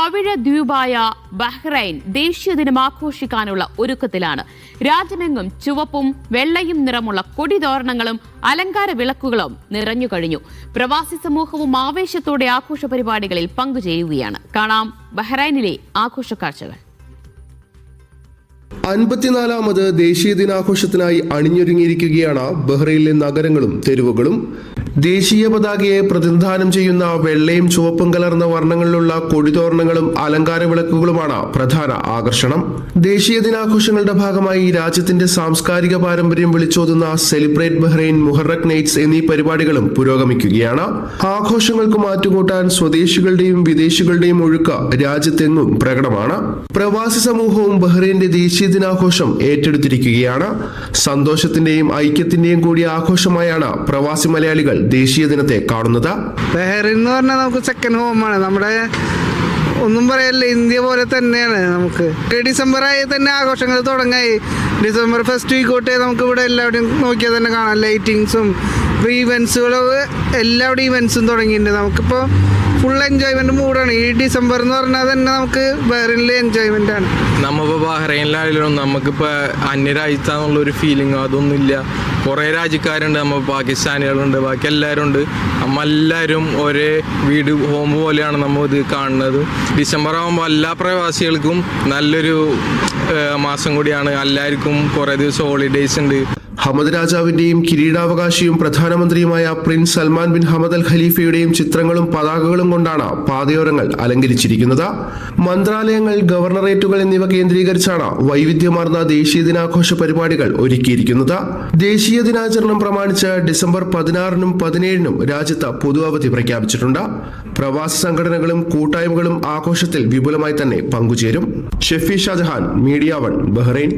പവിഴ ദ്വീപായ ബഹ്റൈൻ ദേശീയ ദിനം ആഘോഷിക്കാനുള്ള ഒരുക്കത്തിലാണ്. രാജ്യമെങ്ങും ചുവപ്പും വെള്ളയും നിറമുള്ള കൊടിതോരണങ്ങളും അലങ്കാര വിളക്കുകളും നിറഞ്ഞു കഴിഞ്ഞു. പ്രവാസി സമൂഹവും ആവേശത്തോടെ ആഘോഷ പരിപാടികളിൽ പങ്കുചേരുകയാണ്. കാണാം ബഹ്റൈനിലെ ആഘോഷ കാഴ്ചകൾ. 54ാമത് ദേശീയ ദിനാഘോഷത്തിനായി അണിഞ്ഞൊരുങ്ങിയിരിക്കുകയാണ് ബഹ്റൈനിലെ നഗരങ്ങളും തെരുവുകളും. ദേശീയ പതാകയെ പ്രതിനിധാനം ചെയ്യുന്ന വെള്ളയും ചുവപ്പും കലർന്ന വർണ്ണങ്ങളിലുള്ള കൊടിതോരണങ്ങളും അലങ്കാര വിളക്കുകളുമാണ് പ്രധാന ആകർഷണം. ദേശീയ ദിനാഘോഷങ്ങളുടെ ഭാഗമായി രാജ്യത്തിന്റെ സാംസ്കാരിക പാരമ്പര്യം വിളിച്ചോതുന്ന സെലിബ്രേറ്റ് ബഹ്റൈൻ, മുഹറക് നൈറ്റ്സ് എന്നീ പരിപാടികളും പുരോഗമിക്കുകയാണ്. ആഘോഷങ്ങൾക്ക് മാറ്റുകൂട്ടാൻ സ്വദേശികളുടെയും വിദേശികളുടെയും ഒഴുക്ക് രാജ്യത്തെങ്ങും പ്രകടമാണ്. പ്രവാസി സമൂഹവും ബഹ്റൈന്റെ ദേശീയ ദിനാഘോഷം ഏറ്റെടുത്തിരിക്കുകയാണ്. സന്തോഷത്തിന്റെയും ഐക്യത്തിന്റെയും കൂടിയ ആഘോഷമായാണ് പ്രവാസി മലയാളികൾ ദേശീയ ദിനത്തെ കാണുന്നത്. ബഹ്റൈൻ എന്ന് പറഞ്ഞാൽ നമുക്ക് സെക്കൻഡ് ഹോമാണ്. നമ്മുടെ ഒന്നും പറയല്ല, ഇന്ത്യ പോലെ തന്നെയാണ്. നമുക്ക് ഡിസംബർ ആയി തന്നെ ആഘോഷങ്ങൾ തുടങ്ങായി. ഡിസംബർ ഫസ്റ്റ് വീക്ക് തൊട്ടേ നമുക്ക് ഇവിടെ എല്ലാവരുടെയും നോക്കിയാൽ തന്നെ കാണാം. ലൈറ്റിങ്സും ഇവൻസുകളും എല്ലാവരുടെയും ഇവൻസും തുടങ്ങിയിട്ടുണ്ട്. നമുക്കിപ്പോൾ ഫുൾ എൻജോയ്മെന്റ് മൂഡാണ്. ഈ ഡിസംബർ എന്ന് പറഞ്ഞാൽ തന്നെ നമുക്ക് ബഹ്റൈനിലെ എൻജോയ്മെന്റ് ആണ്. നമ്മളിപ്പോൾ ബഹ്റൈനിലായാലും നമുക്കിപ്പോൾ അന്യരാജ്യത്താന്നുള്ളൊരു ഫീലിംഗ് അതൊന്നുമില്ല. കുറേ രാജ്യക്കാരുണ്ട്, നമ്മൾ പാകിസ്ഥാനികളുണ്ട്, ബാക്കി എല്ലാവരും ഉണ്ട്. നമ്മളെല്ലാവരും ഒരേ വീട് ഹോം പോലെയാണ് നമ്മൾ ഇത് കാണുന്നത്. ഡിസംബർ ആകുമ്പോൾ എല്ലാ പ്രവാസികൾക്കും നല്ലൊരു മാസം കൂടിയാണ്. എല്ലാവർക്കും കുറേ ദിവസം ഹോളിഡേയ്സ് ഉണ്ട്. ഹമദ് രാജാവിന്റെയും കിരീടാവകാശിയും പ്രധാനമന്ത്രിയുമായ prince Salman bin Hamad al ഖലീഫയുടെയും ചിത്രങ്ങളും പതാകകളും കൊണ്ടാണ് പാതയോരങ്ങൾ അലങ്കരിച്ചിരിക്കുന്നത്. മന്ത്രാലയങ്ങൾ, ഗവർണറേറ്റുകൾ എന്നിവ കേന്ദ്രീകരിച്ചാണ് വൈവിധ്യമാർന്ന ദേശീയ ദിനാഘോഷ പരിപാടികൾ ഒരുക്കിയിരിക്കുന്നത്. ദേശീയ ദിനാചരണം പ്രമാണിച്ച് ഡിസംബർ 16-നും 17-നും രാജ്യത്ത് പൊതു അവധി പ്രഖ്യാപിച്ചിട്ടുണ്ട്. പ്രവാസി സംഘടനകളും കൂട്ടായ്മകളും ആഘോഷത്തിൽ വിപുലമായി തന്നെ പങ്കുചേരും. Shefi Shajahan, media 1, Bahrain.